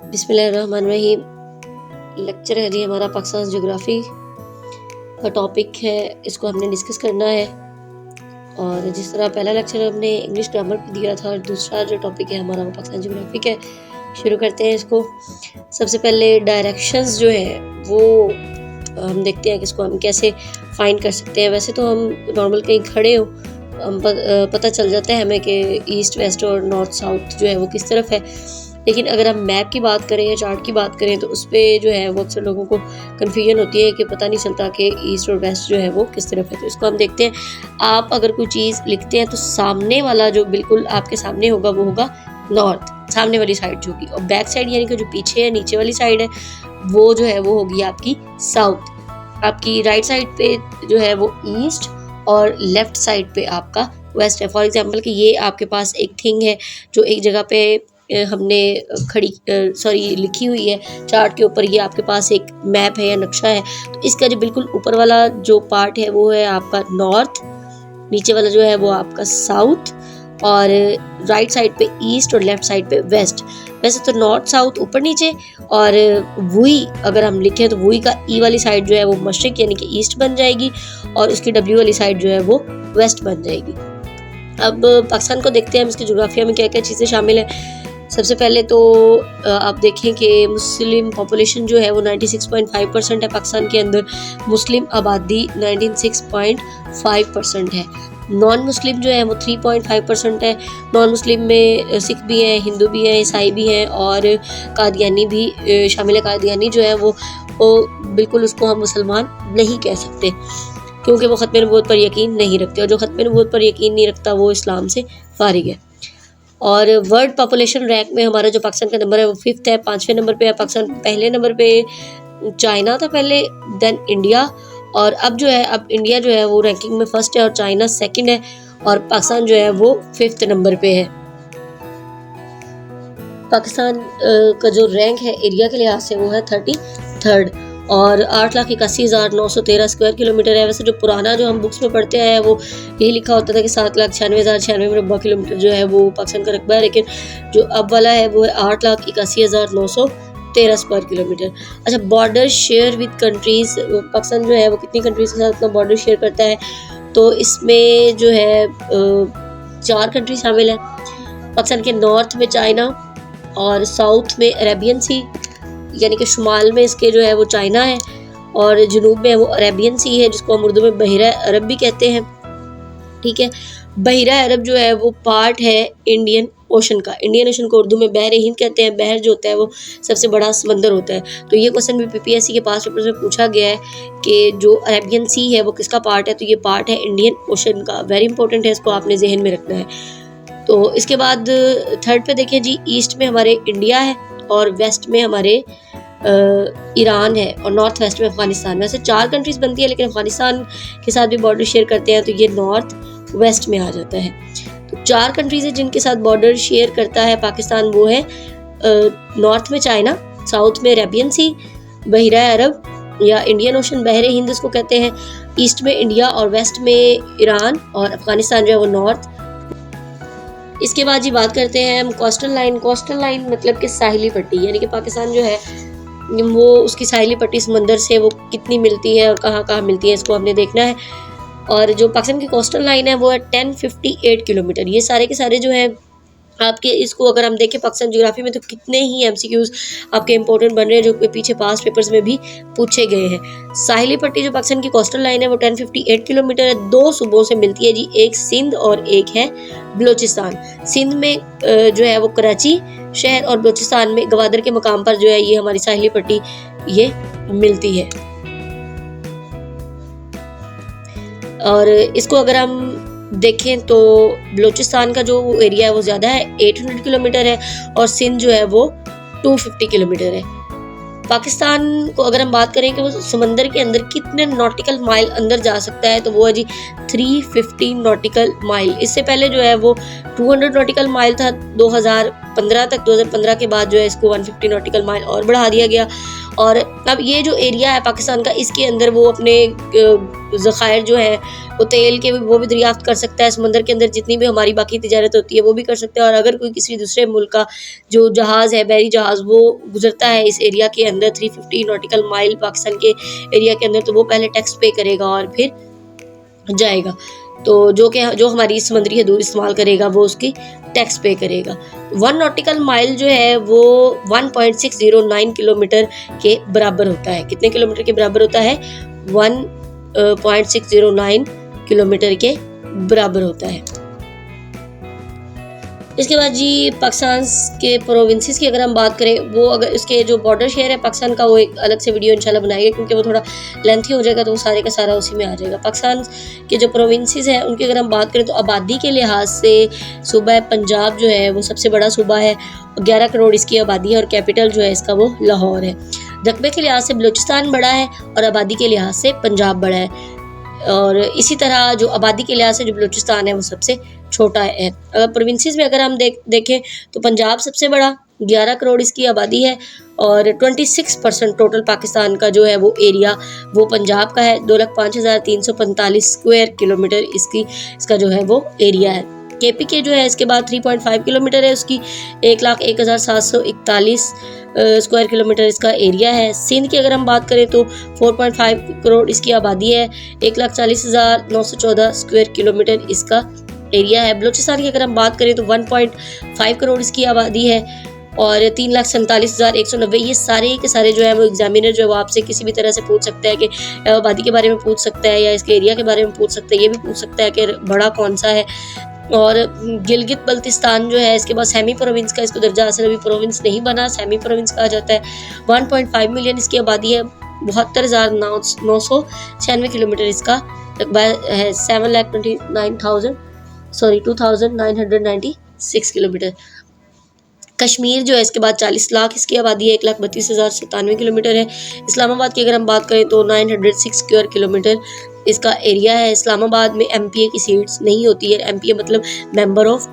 बिस्मिल्लाहिर्रहमानिर्रहीम। लेक्चर है जी हमारा पाकिस्तान ज्योग्राफी का टॉपिक है, इसको हमने डिस्कस करना है। और जिस तरह पहला लेक्चर हमने इंग्लिश ग्रामर पे दिया था और दूसरा जो टॉपिक है हमारा वो पाकिस्तान ज्योग्राफिक है। शुरू करते हैं इसको। सबसे पहले डायरेक्शंस जो है वो हम देखते हैं कि इसको हम कैसे फाइंड कर सकते हैं। वैसे तो हम नॉर्मल कहीं खड़े हो हम पता चल जाता है हमें कि ईस्ट वेस्ट और नॉर्थ साउथ जो है वो किस तरफ है, लेकिन अगर हम मैप की बात करें या चार्ट की बात करें तो उस पर जो है वो अक्सर लोगों को कन्फ्यूजन होती है कि पता नहीं चलता कि ईस्ट और वेस्ट जो है वो किस तरफ है। तो इसको हम देखते हैं। आप अगर कोई चीज़ लिखते हैं तो सामने वाला जो बिल्कुल आपके सामने होगा वो होगा नॉर्थ, सामने वाली साइड जो होगी, और बैक साइड यानी कि जो पीछे है नीचे वाली साइड है वो जो है वो होगी आपकी साउथ। आपकी राइट साइड पे जो है वो ईस्ट और लेफ्ट साइड पे आपका वेस्ट है। फॉर एग्जांपल कि ये आपके पास एक थिंग है जो एक जगह पे हमने लिखी हुई है चार्ट के ऊपर। ये आपके पास एक मैप है या नक्शा है, तो इसका जो बिल्कुल ऊपर वाला जो पार्ट है वो है आपका नॉर्थ, नीचे वाला जो है वो आपका साउथ, और राइट साइड पे ईस्ट और लेफ्ट साइड पे वेस्ट। वैसे तो नॉर्थ साउथ ऊपर नीचे, और वही अगर हम लिखें तो वही का ई वाली साइड जो है वो मशरिक यानी कि ईस्ट बन जाएगी, और उसकी डब्ल्यू वाली साइड जो है वो वेस्ट बन जाएगी। अब पाकिस्तान को देखते हैं हम, इसकी जोग्राफिया में क्या क्या चीज़ें शामिल हैं। सबसे पहले तो आप देखें कि मुस्लिम पॉपुलेशन जो है वो 96.5% है पाकिस्तान के अंदर। मुस्लिम आबादी 96.5% है। नॉन मुस्लिम जो है वो 3.5% है। नॉन मुस्लिम में सिख भी हैं, हिंदू भी हैं, ईसाई भी हैं, और कादियानी भी शामिल है। कादियानी जो है वो बिल्कुल उसको हम मुसलमान नहीं कह सकते क्योंकि वो ख़त्म नबूवत पर यकीन नहीं रखते, और जो ख़त्म नबूवत पर यकीन नहीं रखता वो इस्लाम से फारिग है। और वर्ल्ड पॉपुलेशन रैंक में हमारा जो पाकिस्तान का नंबर है वो 5th है, 5वें नंबर पे है पाकिस्तान। पहले नंबर पे चाइना था पहले, देन इंडिया, और अब जो है अब इंडिया जो है वो रैंकिंग में फर्स्ट है और चाइना सेकंड है, और पाकिस्तान जो है वो 5th नंबर पे है। पाकिस्तान का जो रैंक है एरिया के लिहाज से वो है 33rd, और 8,81,913 स्क्वायर किलोमीटर है। वैसे जो पुराना जो हम बुक्स में पढ़ते हैं वो यही लिखा होता था कि 7,96,096 मुरब्बा किलोमीटर जो है वो पाकिस्तान का रकबा है, लेकिन जो अब वाला है वो है 8,81,913 स्क्वायर किलोमीटर। अच्छा, border share with countries, Pakistan जो है वो कितनी कंट्रीज़ के साथ अपना बॉर्डर शेयर करता है, तो इसमें जो है 4 कंट्री शामिल हैं। पाकिस्तान के नॉर्थ में चाइना, और साउथ में अरेबियन सी यानी कि शुमाल में इसके जो है वो चाइना है, और जुनूब में वो अरेबियन सी है जिसको हम उर्दू में बहिरा अरब भी कहते हैं। ठीक है, बहिरा अरब जो है वो पार्ट है इंडियन ओशन का। इंडियन ओशन को उर्दू में बहर हिंद कहते हैं। बहर जो होता है वो सबसे बड़ा समंदर होता है। तो ये क्वेश्चन भी पीपीएससी के पास पेपर में पूछा गया है कि जो अरेबियन सी है वो किसका पार्ट है, तो ये पार्ट है इंडियन ओशन का। वेरी इंपॉर्टेंट है, इसको आपने जहन में रखना है। तो इसके बाद 3rd पे देखें जी, ईस्ट में हमारे इंडिया है, और वेस्ट में हमारे ईरान है, और नॉर्थ वेस्ट में अफगानिस्तान। वैसे 4 कंट्रीज़ बनती है, लेकिन अफगानिस्तान के साथ भी बॉर्डर शेयर करते हैं, तो ये नॉर्थ वेस्ट में आ जाता है। तो 4 कंट्रीज़ है जिनके साथ बॉर्डर शेयर करता है पाकिस्तान, वो है नॉर्थ में चाइना, साउथ में अरेबियन सी, बहिरा अरब या इंडियन ओशन, बहर हिंद इसको कहते हैं, ईस्ट में इंडिया, और वेस्ट में ईरान, और अफगानिस्तान जो है वो नॉर्थ। इसके बाद जी बात करते हैं हम कोस्टल लाइन। कोस्टल लाइन मतलब कि साहिली पट्टी, यानी कि पाकिस्तान जो है वो उसकी साहिली पट्टी समंदर से वो कितनी मिलती है और कहाँ कहाँ मिलती है, इसको हमने देखना है। और जो पाकिस्तान की कोस्टल लाइन है वो है 1058 किलोमीटर। ये सारे के सारे जो हैं आपके, इसको अगर हम देखें पाकिस्तान ज्योग्राफी में तो कितने ही एमसीक्यूज आपके इंपॉर्टेंट बन रहे हैं जो पीछे पास पेपर्स में भी पूछे गए हैं। साहिली पट्टी जो पाकिस्तान की कोस्टल लाइन है वो 1058 किलोमीटर है। 2 सूबों से मिलती है जी, एक सिंध और एक है बलूचिस्तान। सिंध में जो है वो कराची शहर, और बलूचिस्तान में गवादर के मकाम पर जो है ये हमारी साहिली पट्टी ये मिलती है। और इसको अगर हम देखें तो बलूचिस्तान का जो एरिया है वो ज़्यादा है, 800 किलोमीटर है, और सिंध जो है वो 250 किलोमीटर है। पाकिस्तान को अगर हम बात करें कि वो समंदर के अंदर कितने नॉटिकल माइल अंदर जा सकता है, तो वो है जी 315 नॉटिकल माइल। इससे पहले जो है वो 200 नॉटिकल माइल था 2015 तक। 2015 के बाद जो है इसको 150 नॉटिकल माइल और बढ़ा दिया गया, और अब ये जो एरिया है पाकिस्तान का, इसके अंदर वो अपने ज़खायर जो है वो तेल के वो भी दरियाफ्त कर सकता है। समंदर के अंदर जितनी भी हमारी बाकी तिजारत होती है वो भी कर सकता है। और अगर कोई किसी दूसरे मुल्क का जो जहाज़ है, बहरी जहाज़, वो गुजरता है इस एरिया के अंदर 350 नॉटिकल माइल पाकिस्तान के एरिया के अंदर, तो वो पहले टैक्स पे करेगा और फिर जाएगा। तो जो हमारी समंदरी हदूद इस्तेमाल करेगा वो उसकी टैक्स पे करेगा। 1 नॉटिकल माइल जो है वो 1.609 किलोमीटर के बराबर होता है। कितने किलोमीटर के बराबर होता है? 1.609 किलोमीटर के बराबर होता है। इसके बाद जी पाकिस्तान के प्रोविंसेस की अगर हम बात करें, वो अगर इसके जो बॉर्डर शेयर है पाकिस्तान का, वो एक अलग से वीडियो इंशाल्लाह बनाएंगे क्योंकि वो थोड़ा लेंथी हो जाएगा, तो वो सारे का सारा उसी में आ जाएगा। पाकिस्तान के जो प्रोविंसेस हैं उनकी अगर हम बात करें तो आबादी के लिहाज से सूबा पंजाब जो है वो सबसे बड़ा सूबा है, 11 करोड़ इसकी आबादी है और कैपिटल जो है इसका वो लाहौर है। रकबे के लिहाज से बलूचिस्तान बड़ा है और आबादी के लिहाज से पंजाब बड़ा है। और इसी तरह जो आबादी के लिहाज से जो बलूचिस्तान है वो सबसे छोटा है। अगर प्रोविंसेस में अगर हम देखें तो पंजाब सबसे बड़ा, 11 करोड़ इसकी आबादी है और 26% टोटल पाकिस्तान का जो है वो एरिया वो पंजाब का है। 2,05,345 स्क्वायर किलोमीटर इसका जो है वो एरिया है। केपी के जो है इसके बाद 3.5 किलोमीटर है उसकी, 1,01,741 स्क्वायर किलोमीटर इसका एरिया है। सिंध की अगर हम बात करें तो 4.5 करोड़ इसकी आबादी है, 1,40,914 स्क्वायर किलोमीटर इसका एरिया है। बलूचिस्तान की अगर हम बात करें तो 1.5 करोड़ इसकी आबादी है और 3,47,190। ये सारे के सारे जो है वो एग्जामिनर जो है वो आपसे किसी भी तरह से पूछ सकता है कि आबादी के बारे में पूछ सकता है या इसके एरिया के बारे में पूछ सकता है, ये भी पूछ सकता है कि बड़ा कौन सा है। और गिलगित बल्तिस्तान जो है इसके बाद सेमी प्रोविंस का इसको दर्जा हासिल, अभी प्रोविंस नहीं बना, सेमी प्रोविंस कहा जाता है। 1.5 मिलियन इसकी आबादी है, 72,996 किलोमीटर इसका रकबा है, 2,996 किलोमीटर। कश्मीर जो है इसके बाद 40 लाख इसकी आबादी है, 1,32,097 किलोमीटर है। इस्लामाबाद की अगर हम बात करें तो 906 स्क्वायर किलोमीटर इसका एरिया है। इस्लामाबाद में एमपीए की सीट्स नहीं होती है, एमपीए मतलब मेंबर ऑफ